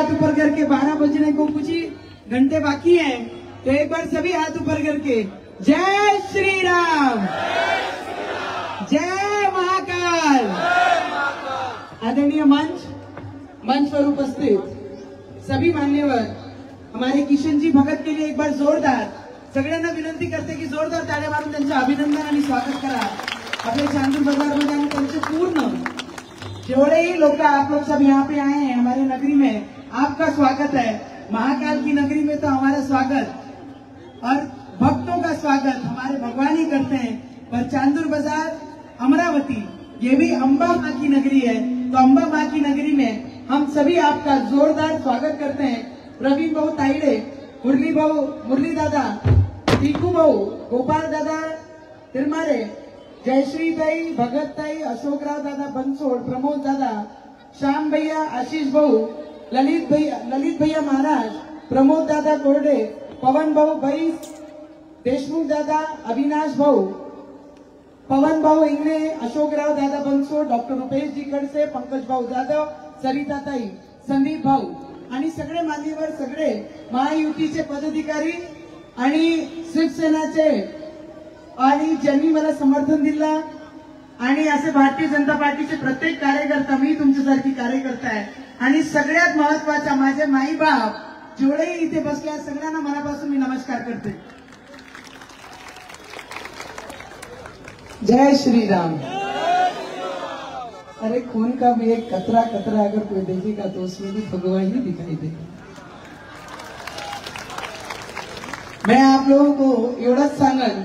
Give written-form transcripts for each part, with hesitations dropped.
हाथ ऊपर करके 12 बजने को कुछ ही घंटे बाकी हैं, तो एक बार सभी हाथ ऊपर करके जय श्री राम, जय महाकाल। आदरणीय मंच पर उपस्थित सभी मान्यवर, हमारे किशन जी भगत के लिए एक बार जोरदार सगळ्यांना विनंती करते की जोरदार टाळ्या मारून त्यांचे अभिनंदन आणि स्वागत करा। अपने चांदूर बाजार में जाने त्यांचे पूर्ण जेवढेही लोग आप लोग सब यहाँ पे आए हैं हमारे नगरी में, आपका स्वागत है। महाकाल की नगरी में तो हमारा स्वागत और भक्तों का स्वागत हमारे भगवान ही करते हैं, पर चांदूर बाजार अमरावती ये भी अम्बा माँ की नगरी है, तो अम्बा माँ की नगरी में हम सभी आपका जोरदार स्वागत करते हैं। प्रवीण भाऊ ताईडे, मुरली भाऊ, मुरली दादा, टीकू भाऊ, गोपाल दादा तिरमारे, जयश्री ताई, भगत ताई, अशोकराव दादा बनसोड, प्रमोद दादा, श्याम भैया, आशीष भाऊ, ललित भैया महाराज, प्रमोद दादा कोरडे, पवन भाऊ बैस, देशमुख दादा, अविनाश भाऊ, पवन भाऊ इंगळे, अशोकराव दादा बनसोड, डॉक्टर रुपेश जी खडसे, पंकज भाऊ जाधव, सरिता ताई, संदीप भाऊ आणि सगळे मान्यवर, सगळे महायुतीचे पदाधिकारी आणि शिवसेनाचे आणि ज्यांनी मला समर्थन दिलं आणि असे भारतीय जनता पार्टीचे प्रत्येक कार्यकर्ता, मी तुमच्यासारखी कार्यकर्ता आहे। आणि सगळ्यात महत्त्वाचा माझे माई बाप जेवढेही इथे बसले आहेत सगळ्यांना मनापासून मी नमस्कार करते। जय श्री राम। अरे खून का भी एक कतरा कतरा अगर कोई देखेगा तो उसमें भी भगवान ही दिखाई देगा। मैं आप लोगों को एवढंच सांगेन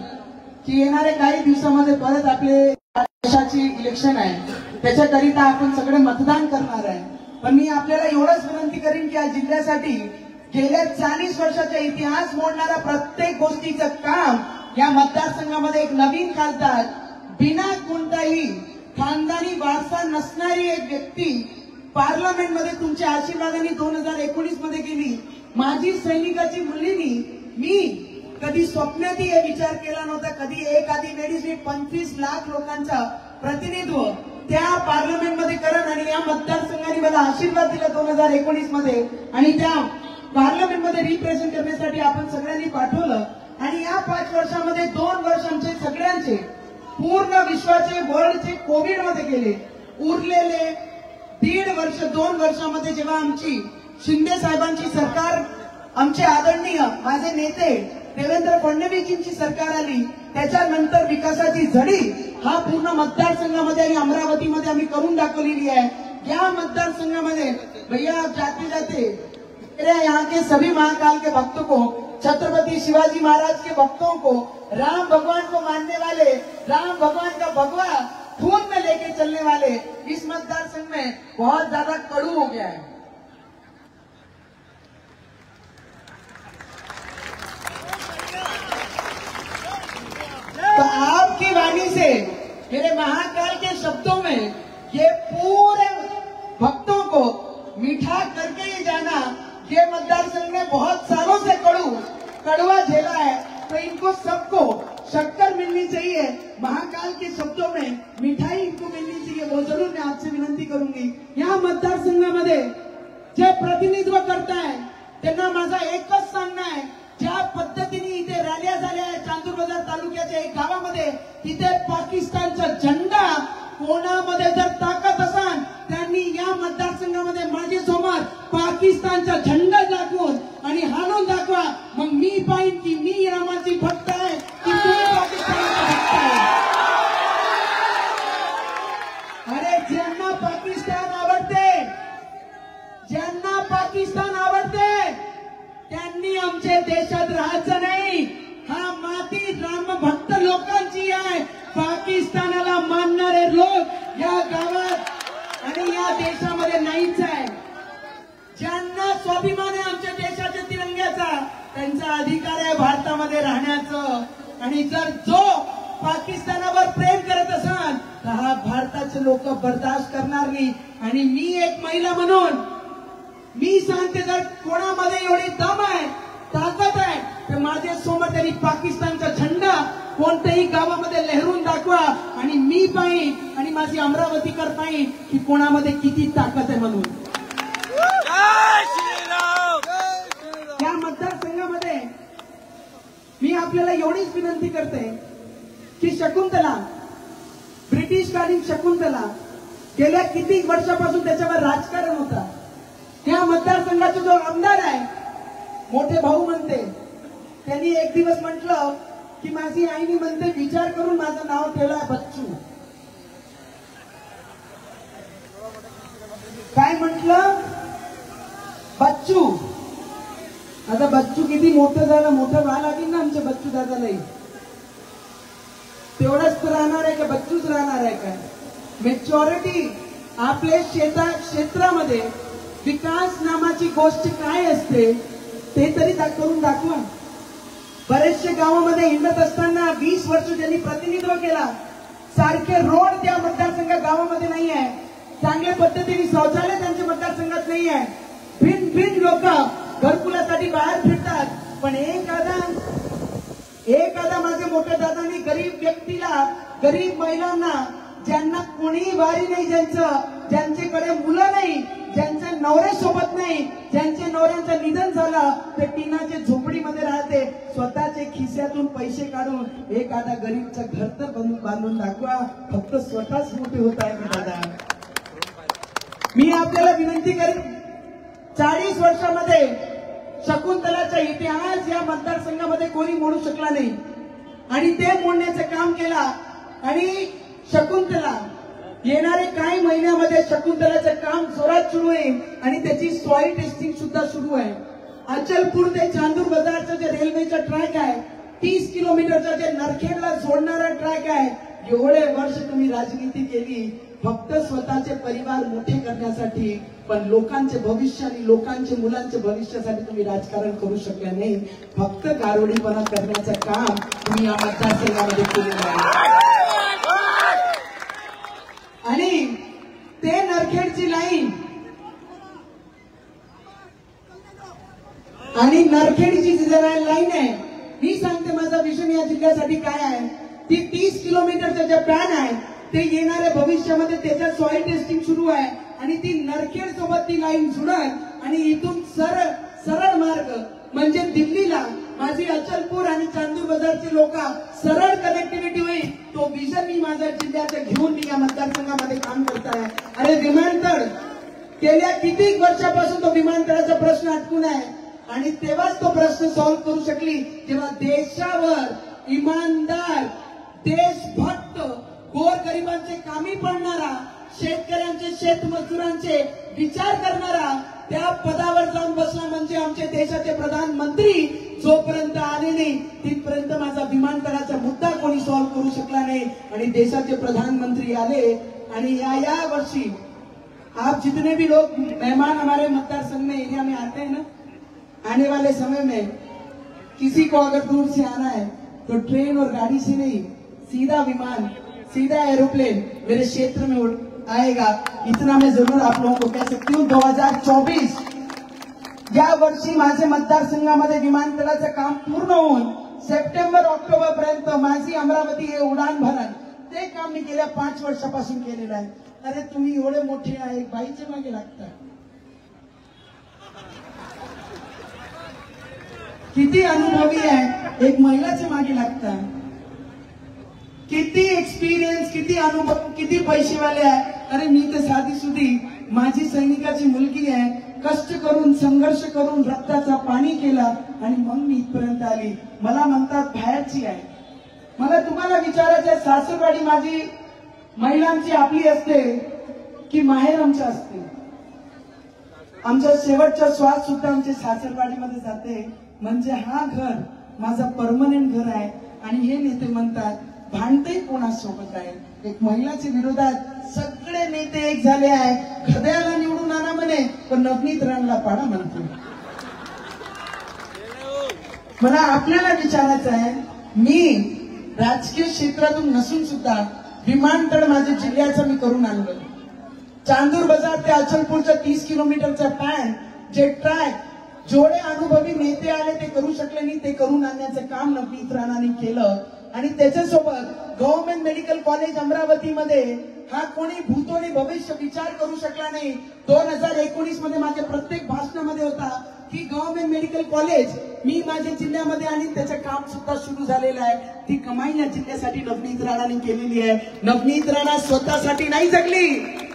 की येणारे काही दिवसामध्ये परत आपले देशाची इलेक्शन आहे, त्याच्याकरिता आपण सगळे मतदान करणार आहे। पण मी आपल्याला एवढंच विनंती करीन की या जिल्ह्यासाठी गेल्या 40 वर्षाचा इतिहास मोडणारा प्रत्येक गोष्टीचं काम या मतदारसंघामध्ये एक नवीन खासदार, बिना कोणताही खानदानी वारसा नसणारी एक व्यक्ती पार्लमेंटमध्ये तुमच्या आशीर्वादाने 2019 मध्ये गेली। माजी सैनिकाची मुलीनी मी कधी स्वप्नातही हे विचार केला नव्हता, कधी एखादी लेडीज मी 25 लाख लोकांचा प्रतिनिधित्व त्या पार्लमेंटमध्ये करण आणि या मतदारसंघाने मला आशीर्वाद दिला 2019 मध्ये आणि त्या पार्लमेंटमध्ये रिप्रेझेंट करण्यासाठी आपण सगळ्यांनी पाठवलं। आणि या 5 वर्षामध्ये 2 वर्ष आमचे सगळ्यांचे पूर्ण विश्वाचे वर्ल्डचे कोविड मध्ये गेले। उरलेले 1.5 वर्ष 2 वर्षामध्ये जेव्हा आमची शिंदे साहेबांची सरकार, आमचे आदरणीय माझे नेते देवेंद्र फडणवीसजींची सरकार आली, त्याच्यानंतर विकासाची झडी हा पूर्ण मतदारसंघामध्ये आणि अमरावतीमध्ये आम्ही करून दाखवलेली आहे। या मतदारसंघामध्ये भैया जाते जाते मेरे यहाँ के सभी महाकाल के भक्तों को, छत्रपति शिवाजी महाराज के भक्तों को, राम भगवान को मानने वाले, राम भगवान का भगवा खून में लेके चलने वाले इस मतदारसंघ में बहुत ज्यादा कड़ू हो गया है। तो आपकी वाणी से मेरे महाकाल के शब्दों में ये पूरे भक्तों को मीठा करके ही जाना, ये मतदारसंघ ने बहुत सालों से कड़वा झेला है, तो इनको सबको शक्कर मिलनी चाहिए। महाकाल के शब्दों में मिठाई इनको मिलनी चाहिए, वो जरूर मैं आपसे विनंती करूंगी। या मतदारसंघामध्ये जे प्रतिनिधित्व करताय त्यांना माझा एकच सांगणं आहे, ज्या पद्धतीने इथे रॅल्या झाल्या आहेत चांदूर बाजार तालुक्याच्या एक गावामध्ये, तिथे पाकिस्तानचा झेंडा कोणामध्ये जर ताकद असेल त्यांनी या मतदारसंघामध्ये माझ्यासमोर पाकिस्तानचा झेंडा दाखवून आणि हाणून दाखवा, मग मी पाहिन की मी रामाची भक्त आहे की तुम्ही पाकिस्तानचा भक्त आहे। अरे ज्यांना पाकिस्तान आवडते त्यांनी आमच्या देशात राहायचं नाही। हा माती राम भक्त लोकांची आहे, पाकिस्तानाला मानणारे लोक या गावात आणि या देशामध्ये नाहीच आहे। ज्यांना स्वाभिमान आहे आमच्या देशाच्या तिरंग्याचा, त्यांचा अधिकार आहे भारतामध्ये राहण्याचं। आणि जर जो पाकिस्तानावर प्रेम करत असाल तर हा भारताचे लोक बर्दाश्त करणार नाही। आणि मी एक महिला म्हणून मी सांगते, जर कोणामध्ये एवढी दम आहे, ताकद आहे, तर माझ्या समोर त्यांनी पाकिस्तानचा झेंडा कोणत्याही गावामध्ये लहरून दाखवा आणि मी पाहिन आणि माझी अमरावतीकर पाहिन की कोणामध्ये किती ताकद आहे म्हणून। आपल्याला एवढीच विनंती करते की शकुंतला, ब्रिटिशकालीन शकुंतला, गेल्या किती वर्षापासून त्याच्यावर राजकारण होता. या मतदारसंघाचा जो आमदार आहे, मोठे भाऊ म्हणते, त्यांनी एक दिवस म्हटलं की माझी आईनी म्हणते विचार करून माझं नाव ठेवलं बच्चू. काय म्हटलं? बच्चू. आता बच्चू किती मोठं झालं, मोठं व्हायला लागेल ना आमच्या बच्चू दादालाही. तेवढंच राहणार आहे का बच्चूच राहणार आहे का? मेच्युरिटी आपल्या क्षेत्रामध्ये विकास नामाची गोष्ट काय असते ते तरी करून दाखवा. बरेचशे गावामध्ये हिंडत असताना 20 वर्ष ज्यांनी प्रतिनिधित्व केला, सारखे रोड त्या मतदारसंघात गावामध्ये नाही आहे, चांगल्या पद्धतीने शौचालय त्यांच्या मतदारसंघात नाही आहे, भिन्न लोक घरकुलासाठी बाहेर फिरतात. पण एखादा माझे मोठ्या दादांनी गरीब व्यक्तीला, गरीब महिलांना, ज्यांना कोणी वारी नाही, ज्यांच्याकडे मुलं नाही, ज्यांच्या नवऱ्यासोबत नाही, ज्यांच्या नवऱ्यांचं निधन झालं, ते टिनाच्या झोपडीमध्ये राहते, स्वतःचे खिशातून पैसे काढून एखादा गरीबचं घर तर बांधून दाखवा. फक्त स्वतःच मोठे होत आहे का दादा? मी आपल्याला विनंती करेन, 40 वर्षामध्ये शकुंतलाचा इतिहास या मतदारसंघामध्ये कोणी मोडू शकला नाही आणि ते मोडण्याचं काम केला. आणि शकुंतला येणारे काही महिन्यामध्ये शकुंतलाचं काम जोरात सुरू आहे आणि त्याची सॉइल टेस्टिंग सुद्धा सुरू आहे. अचलपूर ते चांदूर बाजारचं जे रेल्वेचा ट्रॅक आहे, 30 किलोमीटरचा जे नरखेडला जोडणारा ट्रॅक आहे, एवढे वर्ष तुम्ही राजनीती केली फक्त स्वतःचे परिवार मोठे करण्यासाठी, पण लोकांचे भविष्य आणि लोकांचे मुलांचे भविष्यासाठी तुम्ही राजकारण करू शकले नाही. फक्त गारोडीपणा करण्याचं काम तुम्ही या मतदारसंघामध्ये केलेलं आहे. आणि ते नरखेडची लाईन आणि नरखेडची जी लाईन आहे, मी सांगते माझा विजन या जिल्ह्यासाठी काय आहे. ती 30 किलोमीटरचं जे प्लॅन आहे ते येणाऱ्या भविष्यामध्ये त्याच्या सॉइल टेस्टिंग सुरू आहे आणि ती नरखेड सोबत ती लाईन जुळत आणि इथून सरळ मार्ग म्हणजे दिल्लीला माझी अचलपूर आणि चांदूर बाजारचे लोक सरळ कनेक्टिव्हिटी होईल. तो विजन मी माझ्या जिल्ह्याचा घेऊन मी या मतदारसंघामध्ये काम करत आहे. अरे विमानतळ गेल्या किती वर्षापासून तो विमानतळाचा प्रश्न अटकून आहे आणि तेव्हाच तो प्रश्न सॉल्व्ह करू शकली जेव्हा देशावर इमानदार, देशभक्त, गोरगरिबांचे कामी पडणारा, शेतकऱ्यांचे, शेतमजुरांचे विचार करणारा त्या पदावर जाऊन बसला म्हणजे आमचे देशाचे प्रधानमंत्री जोपर्यंत आले नाही तिथपर्यंत माझा विमानतळाचा मुद्दा कोणी सॉल्व्ह करू शकला नाही. आणि देशाचे प्रधानमंत्री आले आणि या वर्षी आप जितने भी लोग मेहमान हमारे मतदारसंघ में एरिया में आते हैं ना, आने वाले समय में किसी को अगर दूर से आना है तो ट्रेन और गाड़ी से नहीं, सीधा विमान, सीधा एरोप्लेन मेरे क्षेत्र में आएगा. इतना मैं जरूर आप लोगों को कह सकती हूँ. 2024 या वर्षी माझे मतदारसंघामध्ये विमानतळाचं काम पूर्ण होऊन सप्टेंबर ऑक्टोबर पर्यंत माझी अमरावती हे उडान भरण ते काम मी गेल्या 5 वर्षापासून केलेलं आहे. अरे तुम्ही एवढे मोठे आहे, एक बाईच्या मागे लागता, किती अनुभवी आहे, एक महिलाच्या मागे लागता, किती एक्सपिरियन्स, किती अनुभव, किती पैसेवाले आहे. अरे मी तर साधी सुधी माझी सैनिकाची मुलगी आहे, कष्ट करून संघर्ष करून रक्ताचा पाणी केला आणि मग मी इथपर्यंत आली. मला म्हणतात बाहेरची आहे. मला तुम्हाला विचारायचं, सासरवाडी माझी महिलांची आपली असते की माहेर आमच्या असते? आमचा शेवटचा श्वास सुद्धा आमच्या सासरवाडीमध्ये जाते. म्हणजे हा घर माझा परमनंट घर आहे. आणि हे नेते म्हणतात भांडते कोणासोबत आहे. एक महिलाच्या विरोधात सगळे नेते एक झाले आहे. खद्याला निवडून आणा म्हणे पण नवनीत राणला पाडा म्हणतो. मला आपल्याला विचारायचं आहे, मी राजकीय क्षेत्रातून नसून सुद्धा विमानतळ माझ्या जिल्ह्याचं मी करून आणलं. चांदूर बाजार ते अचलपूरचा 30 किलोमीटरचा पॅन जे ट्रॅक जेवढे अनुभवी नेते आले ते करू शकले नाही, ते करून आणण्याचं काम नवनीत राणाने केलं. आणि त्याच्यासोबत गव्हर्नमेंट मेडिकल कॉलेज अमरावतीमध्ये हा कोणी भूतो आणि भविष्य विचार करू शकला नाही। 2019 मध्ये माझ्या प्रत्येक भाषणामध्ये होता की गव्हर्नमेंट मेडिकल कॉलेज मी माझ्या जिल्ह्यामध्ये आणि त्याचं काम सुद्धा सुरू झालेलं आहे। ती कमाई या जिल्ह्यासाठी नवनीत राणाने केलेली आहे। नवनीत राणा स्वतःसाठी नाही जगली,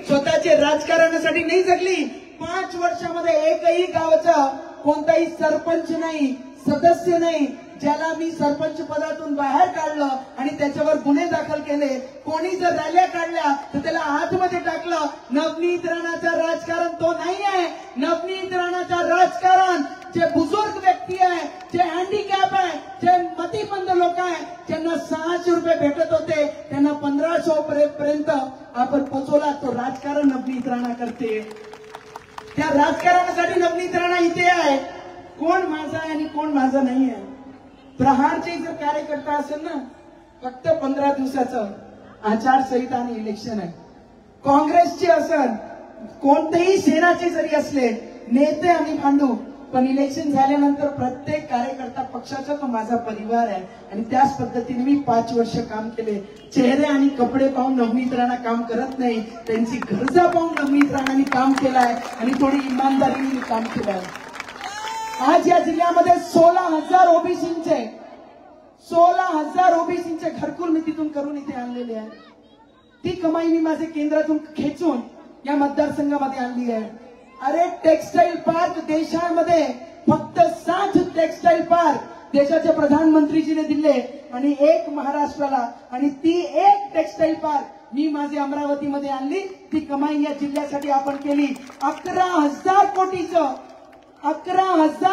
स्वतःचे राजकारणासाठी नाही जगली। 5 वर्षामध्ये एकही गावाचा कोणताही सरपंच नाही, सदस्य नाही ज्याला मी सरपंच पदातून बाहेर काढलं आणि त्याच्यावर गुन्हे दाखल केले। कोणी जर रॅल्या काढल्या तर त्याला आतमध्ये टाकलं। नवनीत राणाचं राजकारण तो नाही आहे। नवनीत राणाचं राजकारण जे बुजुर्ग व्यक्ती आहे, जे हँडिकॅप आहे, जे मतिमंद लोक आहे, ज्यांना 600 रुपये भेटत होते त्यांना 1500 पर्यंत आपण पोहोचवला, तो राजकारण नवनीत राणा करते। त्या राजकारणासाठी नवनीत राणा इथे आहे। कोण माझा आहे आणि कोण माझा नाही आहे। प्रहारचे जर कार्यकर्ता असेल ना, फक्त 15 दिवसाचं आचारसंहिता आणि इलेक्शन आहे। काँग्रेसचे असेल, कोणतेही सेनाचे जरी असले नेते आणि भांडू, पण इलेक्शन झाल्यानंतर प्रत्येक कार्यकर्ता पक्षाचा तो माझा परिवार आहे। आणि त्याच पद्धतीने मी 5 वर्ष काम केले। चेहरे आणि कपडे पाहून नवनीत राणा काम करत नाही, त्यांची गरजा पाहून नवनीत राणांनी काम केलंय आणि थोडी इमानदारीने काम केलंय। आज या जिल्ह्यामध्ये 16,000 ओबीसींचे घरकुल मी तिथून करून इथे आणलेले आहे। ती कमाई मी माझे केंद्रातून खेचून या मतदारसंघामध्ये आणली आहे। अरे टेक्सटाईल पार्क देशामध्ये फक्त 7 टेक्सटाईल पार्क देशाचे प्रधानमंत्रीजीने दिले आणि 1 महाराष्ट्राला, आणि ती 1 टेक्सटाईल पार्क मी माझी अमरावतीमध्ये आणली। ती कमाई या जिल्ह्यासाठी आपण केली। 11,000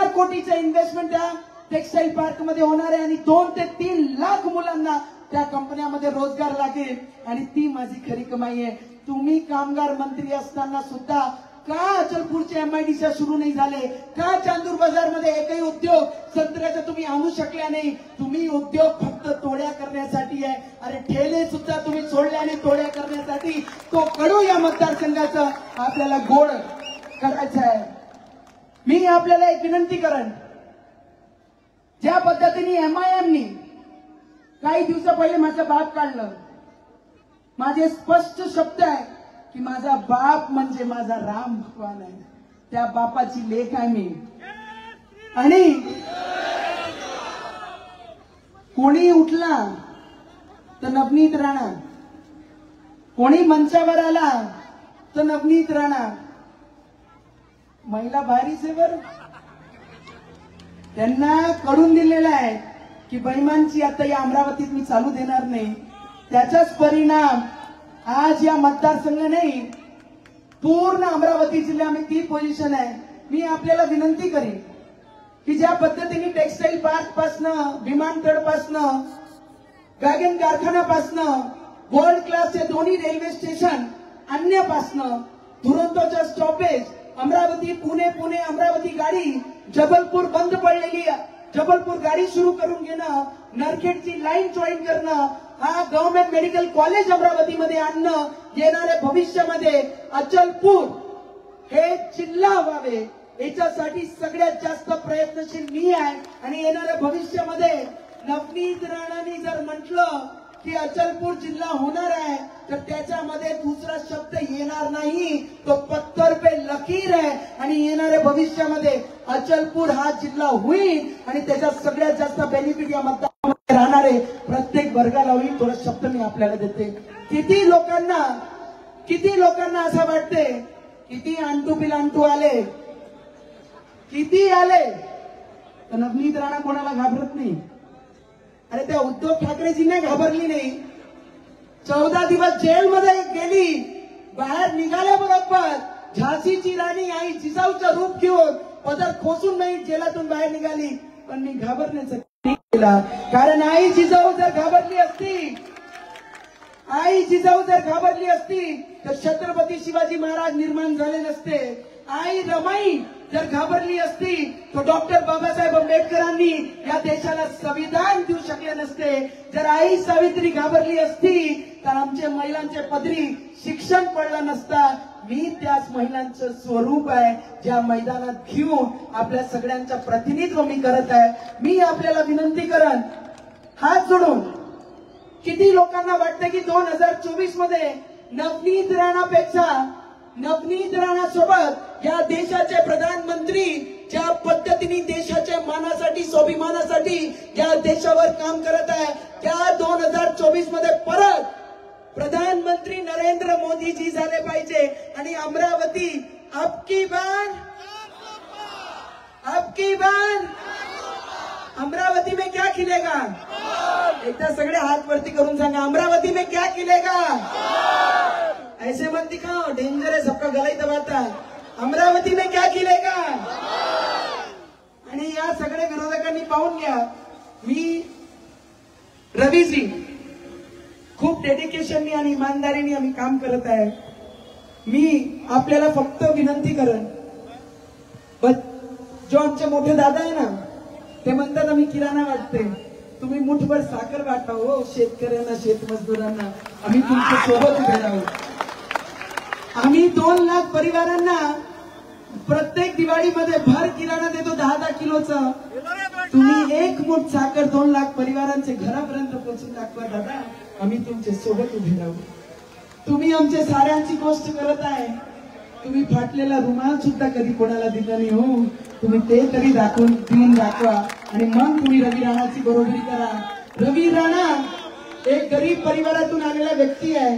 कोटीचं इन्व्हेस्टमेंट त्या टेक्सटाईल पार्क मध्ये होणार आहे आणि 2 ते 3 लाख मुलांना त्या कंपन्यामध्ये रोजगार लागेल आणि ती माझी खरी कमाई आहे। तुम्ही कामगार मंत्री असताना सुद्धा का अचलपूरचे MIDC सुरू नाही झाले? का चांदूर बाजार मध्ये एकही उद्योग संत्र्याचा तुम्ही आणू शकला नाही? तुम्ही उद्योग फक्त तोड्या करण्यासाठी आहे। अरे ठेले सुद्धा तुम्ही सोडले आणि तोड्या करण्यासाठी। तो कडू या मतदारसंघाचं आपल्याला गोड करायचं आहे। मी आपल्याला एक विनंती करेन, ज्या पद्धतीने MIMनी काही दिवस पहिले माझा बाप काढलं, माझे स्पष्ट शब्द आहे की माझा बाप म्हणजे माझा राम भगवान आहे। त्या बापाची लेक आहे मी। आणि कोणी उठला तर नवनीत राणा, कोणी मंचावर आला तर नवनीत राणा। महिला भारीच आहे बरं, त्यांना कळून दिलेलं आहे की बैमानची आता या अमरावतीत मी चालू देणार नाही। त्याचाच परिणाम आज या मतदारसंघ नाही, पूर्ण अमरावती जिल्ह्यामध्ये ती पोझिशन आहे। मी आपल्याला विनंती करेन की ज्या पद्धतीने टेक्सटाईल पार्क पासनं, विमानतळ पासनं, वॅगन कारखान्यापासनं, वर्ल्ड क्लासचे दोन्ही रेल्वे स्टेशन आणण्यापासनं, दुरंतोच्या स्टॉपेज, अमरावती पुणे पुणे अमरावती गाडी, जबलपूर बंद पडलेली जबलपूर गाडी सुरू करून घेणं, नरखेडची लाईन जॉईन करणं, हा गव्हर्नमेंट मेडिकल कॉलेज अमरावतीमध्ये आणणं, येणाऱ्या भविष्यामध्ये अचलपूर हे जिल्हा व्हावे याच्यासाठी सगळ्यात जास्त प्रयत्नशील मी आहे। आणि येणाऱ्या भविष्यामध्ये नवनीत राणांनी जर म्हटलं की अचलपूर जिल्हा होणार आहे तर त्याच्यामध्ये दुसरा शब्द येणार नाही, तो पत्थर पे लकीर आहे। आणि येणाऱ्या भविष्यामध्ये अचलपूर हा जिल्हा होईल आणि त्याचा सगळ्यात जास्त बेनिफिट या मतदारामध्ये राहणारे प्रत्येक वर्गाला होईल। थोडा शब्द मी आपल्याला देते। किती लोकांना असं वाटते, किती अंटू पिलांटू आले, किती आले, तर नवनीत राणा कोणाला घाबरत नाही। अरे त्या उद्धव ठाकरेजीने घाबरली नाही, 14 दिवस जेलमध्ये गेली, बाहेर निघाल्याबरोबर झाशीची राणी आई जिजाऊचं रूप घेऊन पदर खोसून नाही जेलातून बाहेर निघाली, पण मी घाबरण्याचं नाही केलं। कारण आई जिजाऊ जर घाबरली असती तर छत्रपती शिवाजी महाराज निर्माण झाले नसते। आई रमाई जर घाबरली असती तर डॉक्टर बाबासाहेब आंबेडकरांनी या देशाला संविधान देऊ शकले नसते। जर आई सावित्री घाबरली असती तर आमच्या महिलांचे पदरी शिक्षण पडलं नसता। मी त्याच महिलांचं स्वरूप आहे ज्या मैदानात घेऊन आपल्या सगळ्यांचं प्रतिनिधित्व मी करत आहे। मी आपल्याला विनंती करन, हात जोडून, किती लोकांना वाटतं की 2024 मध्ये नवनीत राणापेक्षा नवनीत राणासोबत या देशाचे प्रधानमंत्री ज्या पद्धतीने देशाच्या मानासाठी स्वाभिमानासाठी या देशावर काम करत आहे त्या 2024 मध्ये परत प्रधानमंत्री नरेंद्र मोदीजी झाले पाहिजे आणि अमरावती अबकी बार अमरावती में क्या खिलेगा एकदा सगळे हात वरती करून सांगा अमरावती में क्या खिलेगा ऐसे मत दिखाओ डेंजर है सबका गला ही दबाता है अमरावती में क्या खिलेगा आणि या सगळ्या विरोधकांनी पाहून घ्या मी रवीजी खूप डेडिकेशननी आणि इमानदारीने आम्ही काम करत आहे मी आपल्याला फक्त विनंती करेन जो आमचे मोठे दादा आहे ना ते म्हणतात आम्ही किराणा वाटते तुम्ही मुठभर साखर वाटा हो शेतकऱ्यांना शेतमजदूरांना आम्ही तुमच्या सोबत उभे राहू आम्ही 2 लाख परिवारांना प्रत्येक दिवाळीमध्ये भर किराणा देतो 10-10 किलोचं तुम्ही एक मुठ साखर 2 लाख परिवारांचे घरापर्यंत पोहोचून दाखवा दादा आम्ही तुमच्या सोबत उभे राहू तुम्ही आमच्या साऱ्यांची गोष्ट करत आहे तुम्ही फाटलेला रुमाल सुद्धा कधी कोणाला दिला नाही हो तुम्ही ते तरी देऊन दाखवा आणि मग तुम्ही रवी राणाची बरोबरी करा रवी राणा एक गरीब परिवारातून आलेला व्यक्ती आहे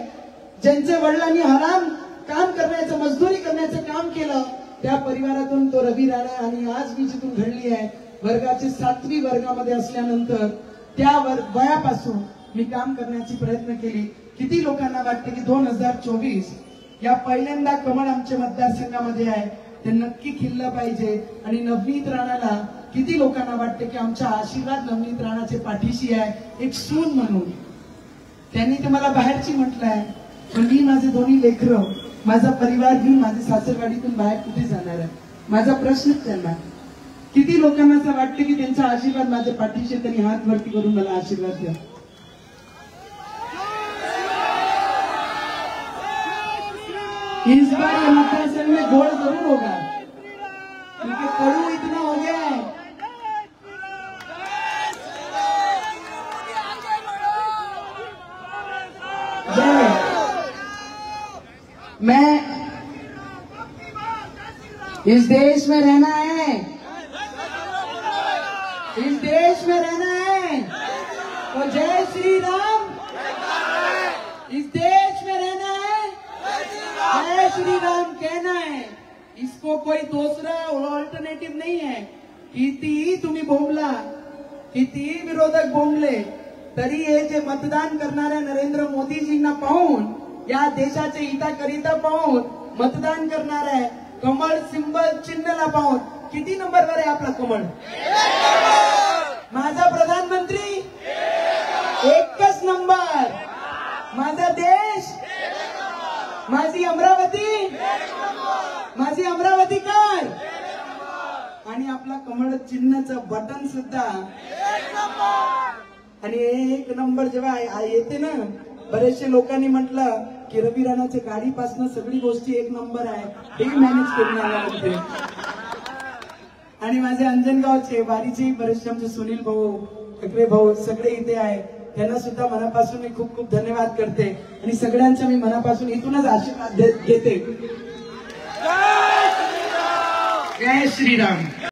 ज्यांच्या वडिलांनी हराम काम करण्याचं मजदुरी करण्याचं काम केलं त्या परिवारातून तो रवी राणा आणि आज मी जिथून घडली आहे वर्गाची 7वी वर्गामध्ये असल्यानंतर त्या वयापासून मी काम करण्याची प्रयत्न केली किती लोकांना वाटते की 2024 या पहिल्यांदा कमळ आमच्या मतदारसंघामध्ये आहे ते नक्की खिल्लं पाहिजे आणि नवनीत राणाला किती लोकांना वाटते की आमचा आशीर्वाद नवनीत राणाचे पाठीशी आहे एक सून म्हणून त्यांनी ते मला बाहेरची म्हटलंय पण मी माझे दोन्ही लेकरं माझा परिवार घेऊन माझे सासरवाडीतून बाहेर कुठे जाणार आहे माझा प्रश्नच त्यांना किती लोकांना असं वाटतं की त्यांचा आशीर्वाद माझ्या पाठीशी त्यांनी हात वरती करून मला आशीर्वाद द्या इस बार ये मतदारसंघ में गोल जरूर होगा क्योंकि कड़ू इतना हो गया है मैं इस देश में रहना है इस देश में रहना है तो जय श्री राम इस देश में रहना है जय श्री राम कहना है इसको कोई दूसरा ऑल्टरनेटिव्ह नहीं है कितीही तुम्ही बोंबला कितीही विरोधक बोंबले तरी हे जे मतदान करणाऱ्या नरेंद्र मोदीजींना पाहून या देशाच्या हिताकरिता पाहून मतदान करणार आहे कमळ सिंबल चिन्हला पाहून किती नंबरवर आहे आपला कमळ माझा प्रधानमंत्री एकच नंबर माझा देश माझी अमरावती काय आणि आपला कमळ चिन्हाचं बटन सुद्धा आणि एक नंबर जेव्हा येते ना बरेचशे लोकांनी म्हटलं की रवी राणाच्या गाडीपासून सगळी गोष्टी एक नंबर आहे हे मॅनेज करून आला होते आणि माझे अंजनगावचे वारीचे बरेचसे आमचे सुनील भाऊ ठाकरे भाऊ सगळे इथे आहे त्यांना सुद्धा मनापासून मी खूप खूप धन्यवाद करते आणि सगळ्यांचा मी मनापासून इथूनच आशीर्वाद घेते जय श्रीराम